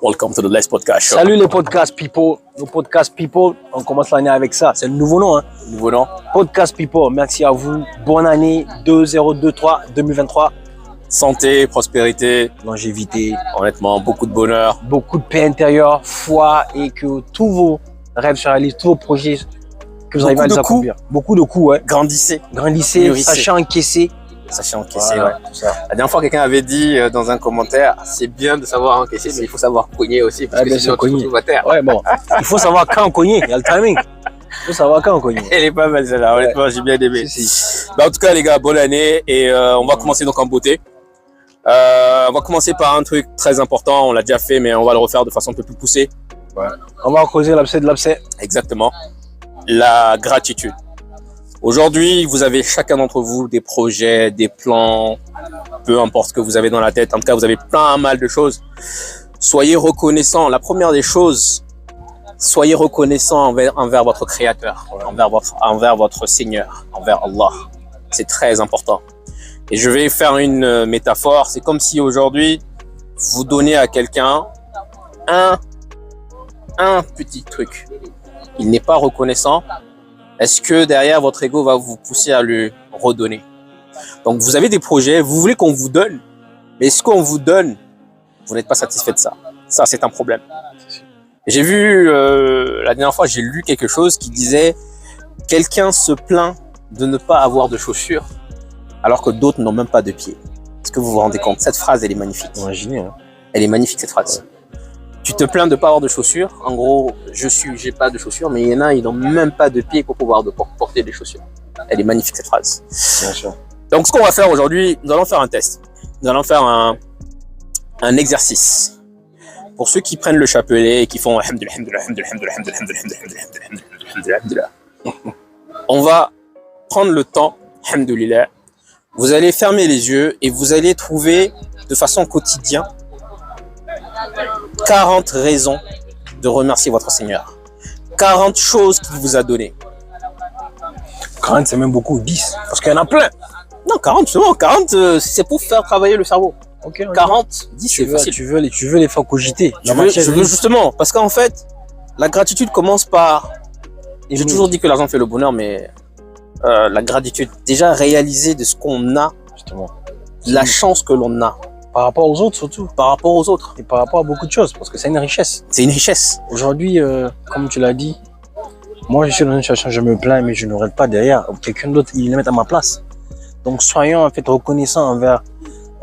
Welcome to the Let's Podcast Show. Salut les podcast people. Nos podcast people, on commence l'année avec ça. C'est le nouveau nom. Nouveau nom. Podcast people, merci à vous. Bonne année 2023. Santé, prospérité, Longévité, honnêtement, beaucoup de bonheur. beaucoup de paix intérieure, foi et que tous vos rêves se réalisent, tous vos projets, que vous arrivez à les accomplir. Beaucoup de coups, ouais. Grandissez, Grandissez, Mûrissez. sachez encaisser. sachez encaisser. Voilà, Ouais. tout ça. La dernière fois, quelqu'un avait dit dans un commentaire, c'est bien de savoir encaisser, mais il faut savoir cogner aussi, parce Ah, que bien sinon sûr, tu te cogner. retrouves à terre. Ouais, bon. Il faut savoir quand cogner. Il y a le timing. Il faut savoir quand cogner. Elle est pas mal celle-là, honnêtement, j'ai bien aimé. Si. Bah, en tout cas, les gars, bonne année et on va commencer donc en beauté. On va commencer par un truc très important, on l'a déjà fait, mais on va le refaire de façon un peu plus poussée. On va creuser l'abcès de l'abcès. Exactement. La gratitude. Aujourd'hui, vous avez chacun d'entre vous des projets, des plans, peu importe ce que vous avez dans la tête. En tout cas, vous avez plein mal de choses. Soyez reconnaissants. La première des choses, soyez reconnaissants envers votre Créateur, envers votre Seigneur, envers Allah. C'est très important. Et je vais faire une métaphore. C'est comme si aujourd'hui, vous donnez à quelqu'un un petit truc. Il n'est pas reconnaissant. Est-ce que derrière, votre ego va vous pousser à le redonner? Donc, vous avez des projets, vous voulez qu'on vous donne, mais ce qu'on vous donne, vous n'êtes pas satisfait de ça. Ça, c'est un problème. J'ai vu, la dernière fois, j'ai lu quelque chose qui disait « Quelqu'un se plaint de ne pas avoir de chaussures, alors que d'autres n'ont même pas de pieds. » Est-ce que vous vous rendez compte? Cette phrase, elle est magnifique. Imaginez. Hein. Elle est magnifique, cette phrase. Tu te plains de pas avoir de chaussures. En gros, j'ai pas de chaussures, mais il y en a, ils n'ont même pas de pieds pour pouvoir porter des chaussures. Elle est magnifique, cette phrase. Bien sûr. Donc, ce qu'on va faire aujourd'hui, nous allons faire un test. Nous allons faire un exercice. Pour ceux qui prennent le chapelet et qui font on va prendre le temps, alhamdoulilah. Vous allez fermer les yeux et vous allez trouver de façon quotidienne 40 raisons de remercier votre Seigneur. 40 choses qu'il vous a données. 40, c'est même beaucoup. 10. Parce qu'il y en a plein. Non, 40, justement. 40, c'est pour faire travailler le cerveau. Ok. 40, 10, c'est facile. Tu veux les faire cogiter. Je veux justement, parce qu'en fait, la gratitude commence par... J'ai toujours dit que l'argent fait le bonheur, mais la gratitude, déjà réaliser de ce qu'on a, Justement. la chance que l'on a. Par rapport aux autres, surtout. Par rapport aux autres. Et par rapport à beaucoup de choses. Parce que c'est une richesse. C'est une richesse. Aujourd'hui, comme tu l'as dit, moi, je suis dans une situation, je me plains, mais je ne regrette pas derrière. Quelqu'un d'autre, il le met à ma place. Donc, soyons en fait reconnaissants envers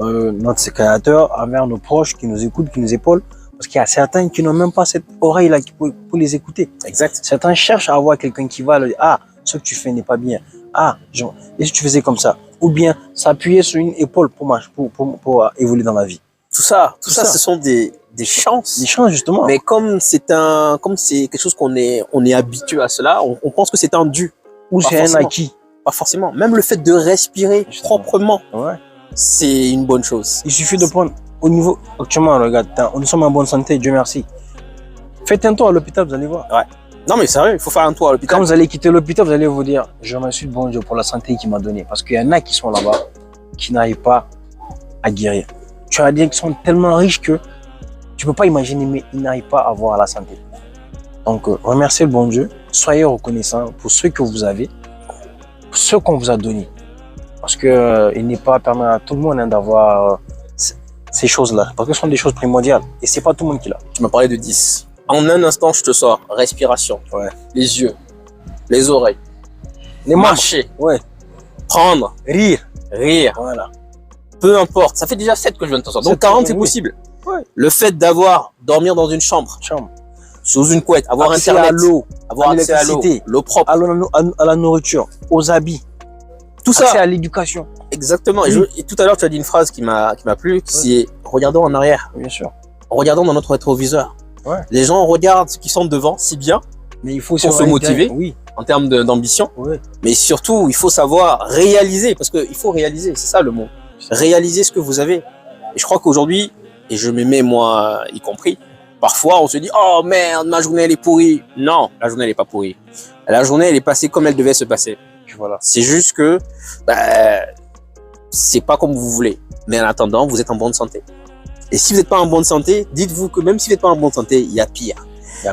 notre créateur, envers nos proches qui nous écoutent, qui nous épaulent. Parce qu'il y a certains qui n'ont même pas cette oreille-là pour les écouter. Exact. Certains cherchent à avoir quelqu'un qui va leur dire « Ah, ce que tu fais n'est pas bien. Ah, et si tu faisais comme ça ?» Ou bien s'appuyer sur une épaule pour évoluer dans la vie. Tout ça, ce sont des chances. Des chances, justement. Mais comme c'est quelque chose on est habitué à cela, on pense que c'est un dû. Ou Pas c'est un forcément. acquis. Pas forcément. Même le fait de respirer Justement. proprement, Ouais. c'est une bonne chose. Il suffit de prendre au niveau, actuellement, regarde, nous sommes en bonne santé, Dieu merci. Faites un tour à l'hôpital, vous allez voir. Non mais sérieux, il faut faire un tour à l'hôpital. Quand vous allez quitter l'hôpital, vous allez vous dire, je remercie le bon Dieu pour la santé qu'il m'a donnée. Parce qu'il y en a qui sont là-bas, qui n'arrivent pas à guérir. Tu as des gens qui sont tellement riches que tu peux pas imaginer, mais ils n'arrivent pas à avoir la santé. Donc, remerciez le bon Dieu, soyez reconnaissants pour ce que vous avez, pour ce qu'on vous a donné. Parce que il n'est pas permis à tout le monde d'avoir ces choses-là. Parce que ce sont des choses primordiales. Et c'est pas tout le monde qui l'a. Tu m'as parlé de 10. En un instant, je te sors. Respiration. Ouais. Les yeux. Les oreilles. Les membres. Marcher. Ouais. Prendre. Rire. Rire. Voilà. Peu importe. Ça fait déjà 7 que je viens de te sortir. Donc 7, 40, c'est oui. possible. Ouais. Le fait dormir dans une chambre, Chambre. sous une couette, avoir Accès internet, à l'eau, avoir accès à l'eau, l'électricité, l'eau propre, à la nourriture, aux habits, tout ça. accès à l'éducation. Exactement. Oui. Et tout à l'heure, tu as dit une phrase qui m'a plu, qui est regardons en arrière, Bien sûr. regardons dans notre rétroviseur. Ouais. Les gens regardent ce qui sont devant, c'est bien, Mais il faut Pour se motiver. Oui. en termes d'ambition, Ouais. mais surtout, il faut savoir réaliser, parce qu'il faut réaliser, c'est ça le mot. Réaliser ce que vous avez. Et je crois qu'aujourd'hui, et je me mets moi y compris, parfois on se dit « Oh merde, ma journée elle est pourrie ». Non, la journée elle est pas pourrie. La journée elle est passée comme elle devait se passer. Voilà. C'est juste que c'est pas comme vous voulez. Mais en attendant, vous êtes en bonne santé. Et si vous n'êtes pas en bonne santé, dites-vous que même si vous n'êtes pas en bonne santé, il y a pire.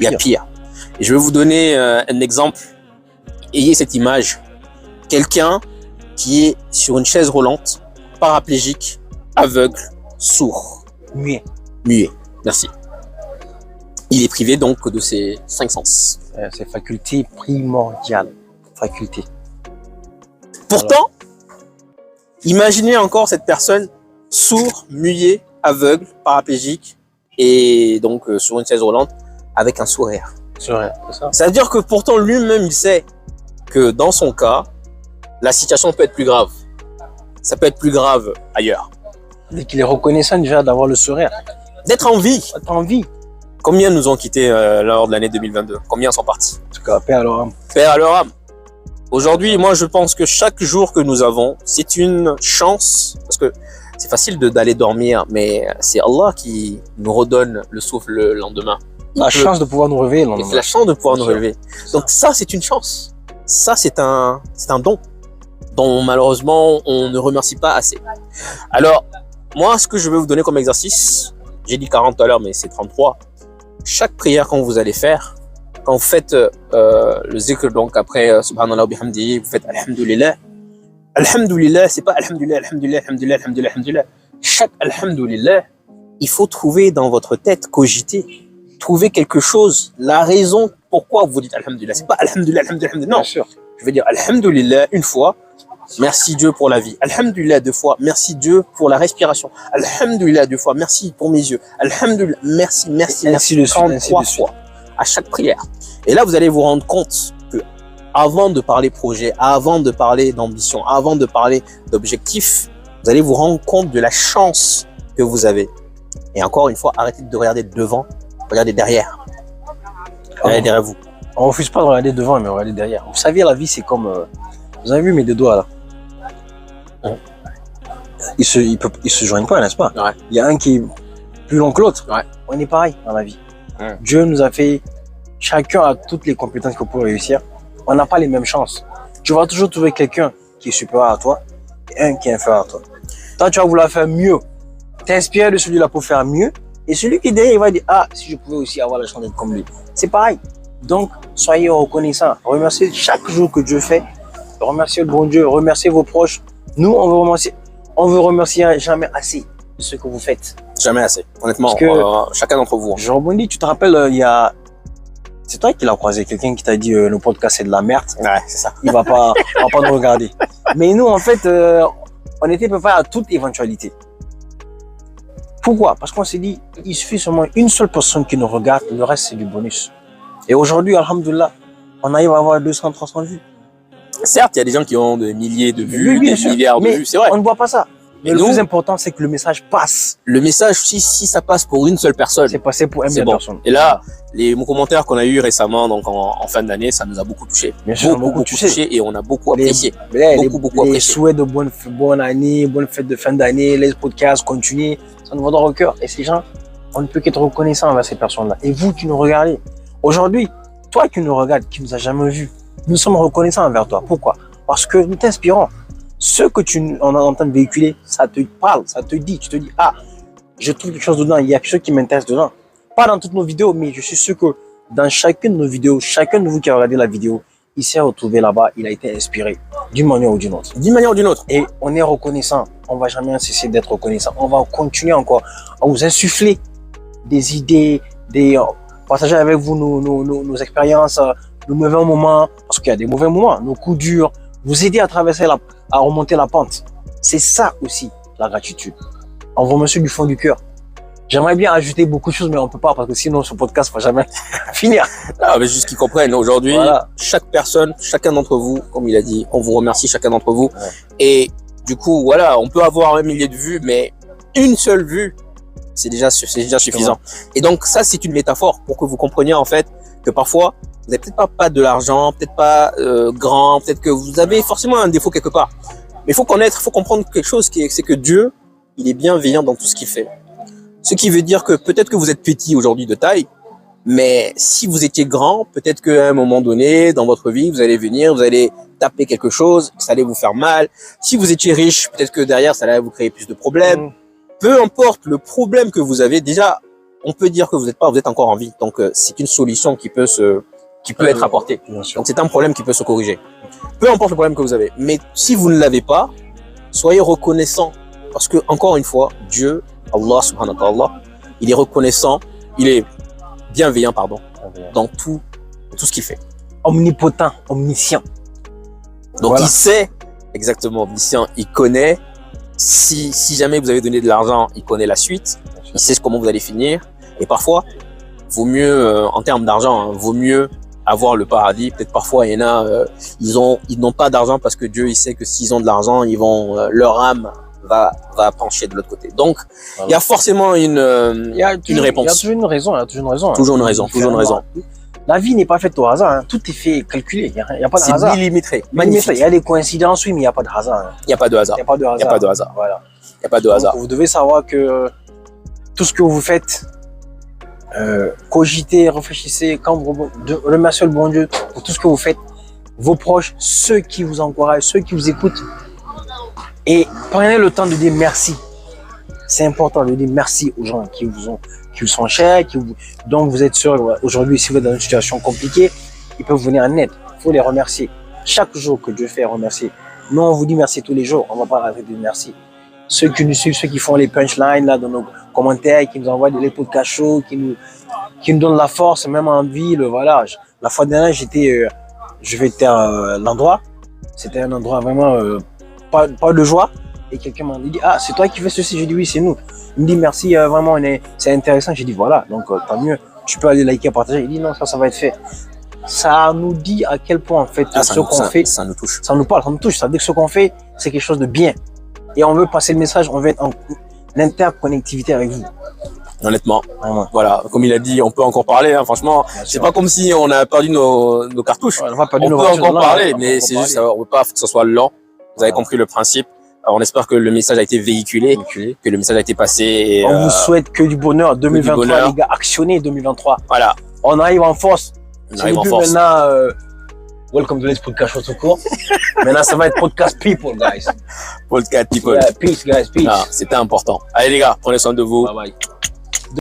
Il y a pire. Et je vais vous donner un exemple. Ayez cette image. Quelqu'un qui est sur une chaise roulante, paraplégique, aveugle, sourd. Muet. Muet. Merci. Il est privé donc de ses 5 sens. C'est faculté primordiale. Faculté. Pourtant, imaginez encore cette personne sourd, muet, aveugle, paraplégique et donc sur une chaise roulante avec un sourire. C'est vrai, c'est ça. Ça veut dire que pourtant lui-même il sait que dans son cas, la situation peut être plus grave. Ça peut être plus grave ailleurs. Dès qu'il est reconnaissant déjà d'avoir le sourire. D'être en vie. D'être en vie. Combien nous ont quittés lors de l'année 2022? Combien sont partis? En tout cas, paix à leur âme. Paix à leur âme. Aujourd'hui, moi, je pense que chaque jour que nous avons, c'est une chance, parce que c'est facile d'aller dormir, mais c'est Allah qui nous redonne le souffle le lendemain. La chance de pouvoir nous réveiller le lendemain. La chance de pouvoir nous relever. Donc ça, c'est une chance. Ça, c'est un don dont malheureusement, on ne remercie pas assez. Alors, moi, ce que je vais vous donner comme exercice, j'ai dit 40 tout à l'heure, mais c'est 33. Chaque prière quand vous allez faire, quand vous faites le zikr, donc après subhanallah wa bihamdihi, vous faites alhamdulillah. Alhamdulillah, c'est pas alhamdulillah, alhamdulillah, alhamdulillah, alhamdulillah, alhamdulillah. Chaque alhamdulillah, il faut trouver dans votre tête, cogiter, trouver quelque chose, la raison pourquoi vous dites alhamdulillah. C'est pas alhamdulillah, alhamdulillah, alhamdulillah. Non, Bien sûr. je veux dire alhamdulillah une fois, merci Dieu pour la vie. Alhamdulillah deux fois, merci Dieu pour la respiration. Alhamdulillah deux fois, merci pour mes yeux. Alhamdulillah, merci, merci, Ainsi merci. de suite, ainsi 33 de suite. fois à chaque prière. Et là, vous allez vous rendre compte que avant de parler projet, avant de parler d'ambition, avant de parler d'objectif, vous allez vous rendre compte de la chance que vous avez. Et encore une fois, arrêtez de regarder devant, regardez derrière. Regardez derrière vous. On refuse pas de regarder devant, mais regarder derrière. Vous savez, la vie, c'est comme... vous avez vu mes deux doigts, là? Ils se joignent pas, n'est-ce pas? Ouais. Il y a un qui est plus long que l'autre. Ouais. On est pareil dans la vie. Ouais. Dieu nous a fait... Chacun a toutes les compétences qu'il faut pour réussir. On n'a pas les mêmes chances. Tu vas toujours trouver quelqu'un qui est supérieur à toi et un qui est inférieur à toi. Toi, tu vas vouloir faire mieux. T'inspires de celui-là pour faire mieux. Et celui qui est derrière, il va dire, ah, si je pouvais aussi avoir la chance d'être comme lui. C'est pareil. Donc, soyez reconnaissants. Remerciez chaque jour que Dieu fait. Remerciez le bon Dieu. Remerciez vos proches. Nous, on veut remercier jamais assez de ce que vous faites. Jamais assez. Honnêtement, Parce que- chacun d'entre vous. Je rebondis, tu te rappelles, il y a... C'est toi qui l'as croisé, quelqu'un qui t'a dit le podcast c'est de la merde. Ouais, c'est ça. Il va pas nous regarder. Mais nous, en fait, on était préparés à toute éventualité. Pourquoi? Parce qu'on s'est dit, il suffit seulement une seule personne qui nous regarde, le reste c'est du bonus. Et aujourd'hui, alhamdoulilah, on arrive à avoir 200, 300 vues. Certes, il y a des gens qui ont des milliers de vues, Oui, bien des sûr. milliards de Mais vues, c'est vrai. on ne voit pas ça. Mais le nous- plus important, c'est que le message passe. Le message, si ça passe pour une seule personne, C'est passé pour un c'est million de bon. personnes. Et là, les commentaires qu'on a eu récemment, donc en fin d'année, ça nous a beaucoup touché. Bien sûr, Beaucoup tu sais. touché et on a beaucoup apprécié. Beaucoup les apprécié. souhaits de bonne année, bonne fête de fin d'année, les podcasts continuent, ça nous va droit au cœur. Et ces gens, on ne peut qu'être reconnaissant envers ces personnes-là. Et vous qui nous regardez, aujourd'hui, toi qui nous regardes, qui nous a jamais vus, nous sommes reconnaissants envers toi. Pourquoi? Parce que nous t'inspirons. Ce que on est en train de véhiculer, ça te parle, ça te dit, tu te dis, ah, je trouve quelque chose dedans, il y a quelque chose qui m'intéresse dedans. Pas dans toutes nos vidéos, mais je suis sûr que dans chacune de nos vidéos, chacun de vous qui a regardé la vidéo, il s'est retrouvé là-bas, il a été inspiré d'une manière ou d'une autre. D'une manière ou d'une autre. Et on est reconnaissant. On va jamais cesser d'être reconnaissant. On va continuer encore à vous insuffler des idées, partager avec vous nos expériences, nos mauvais moments, parce qu'il y a des mauvais moments, nos coups durs, vous aider à traverser à remonter la pente. C'est ça aussi, la gratitude. On vous remercie du fond du cœur. J'aimerais bien ajouter beaucoup de choses, mais on peut pas, parce que sinon, ce podcast ne va jamais finir. Ah, mais juste qu'ils comprennent. Aujourd'hui, Voilà. chaque personne, chacun d'entre vous, comme il a dit, on vous remercie chacun d'entre vous. Ouais. Et du coup, voilà, on peut avoir 1 millier de vues, mais une seule vue, c'est déjà suffisant. Et donc, ça, c'est une métaphore pour que vous compreniez, en fait, que parfois, vous n'avez peut-être pas de l'argent, peut-être pas grand, peut-être que vous avez forcément un défaut quelque part. Mais il faut comprendre quelque chose, c'est que Dieu, il est bienveillant dans tout ce qu'il fait. Ce qui veut dire que peut-être que vous êtes petit aujourd'hui de taille, mais si vous étiez grand, peut-être qu'à un moment donné, dans votre vie, vous allez venir, vous allez taper quelque chose, ça allait vous faire mal. Si vous étiez riche, peut-être que derrière, ça allait vous créer plus de problèmes. peu importe le problème que vous avez, déjà, on peut dire que vous êtes encore en vie. Donc, c'est une solution qui peut être apportée. Bien sûr. Donc, c'est un problème qui peut se corriger. Peu importe le problème que vous avez. Mais si vous ne l'avez pas, soyez reconnaissant. Parce que, encore une fois, Dieu, Allah subhanahu wa ta'ala, il est reconnaissant, il est bienveillant, dans tout ce qu'il fait. Omnipotent, omniscient. Donc, Voilà. il sait, exactement, omniscient, il connaît. Si jamais vous avez donné de l'argent, il connaît la suite. Il sait comment vous allez finir. Et parfois, vaut mieux, en termes d'argent, vaut mieux avoir le paradis. Peut-être parfois, il y en a, ils n'ont pas d'argent parce que Dieu, il sait que s'ils ont de l'argent, leur âme va pencher de l'autre côté. Donc, il y a forcément une réponse. Il y a toujours une raison. Toujours une raison. La vie n'est pas faite au hasard. Hein. Tout est fait calculé. Il n'y a pas de hasard. C'est millimétré. Magnifique. Il y a des coïncidences, oui, mais il n'y a pas de hasard. Hein. Il n'y a pas de hasard. Il n'y a pas de hasard. Il n'y a pas de hasard. Voilà. Il n'y a pas de hasard. Donc, vous devez savoir que tout ce que vous faites, cogitez, réfléchissez, quand vous remerciez le bon Dieu pour tout ce que vous faites, vos proches, ceux qui vous encouragent, ceux qui vous écoutent, et prenez le temps de dire merci. C'est important de dire merci aux gens qui vous sont chers, dont vous êtes sûr aujourd'hui, si vous êtes dans une situation compliquée, ils peuvent venir en aide. Il faut les remercier. Chaque jour que Dieu fait, remercier. Nous, on vous dit merci tous les jours. On ne va pas arrêter de dire merci. Ceux qui nous suivent, ceux qui font les punchlines là dans nos commentaires, qui nous envoient des podcasts chauds, qui nous donnent la force, même en ville, voilà. La fois dernière, je vais taire l'endroit. C'était un endroit vraiment pas de joie. Et quelqu'un m'a dit, ah, c'est toi qui fais ceci. J'ai dit, oui, c'est nous. Il me dit, merci, vraiment, c'est intéressant. J'ai dit, voilà, donc tant mieux. Tu peux aller liker, partager. Il dit, non, ça va être fait. Ça nous dit à quel point, en fait, ce qu'on fait, ça nous touche. Ça nous parle, ça nous touche. Ça veut dire que ce qu'on fait, c'est quelque chose de bien. Et on veut passer le message, on veut être en interconnectivité avec vous. Honnêtement, Vraiment. voilà, comme il a dit, on peut encore parler, hein, franchement. C'est pas comme si on a perdu nos cartouches. Ouais, on peut encore parler, mais c'est juste, on veut pas que ce soit lent. Vous avez compris le principe. Alors, on espère que le message a été véhiculé, que le message a été passé. Et, on vous souhaite que du bonheur. 2023, les gars, actionnez 2023. Voilà. On arrive en force. On arrive en force. Maintenant, welcome to this podcast show tout court. Maintenant, ça va être podcast people, guys. Podcast people. Yeah, peace, guys, peace. C'était important. Allez, les gars, prenez soin de vous. Bye bye.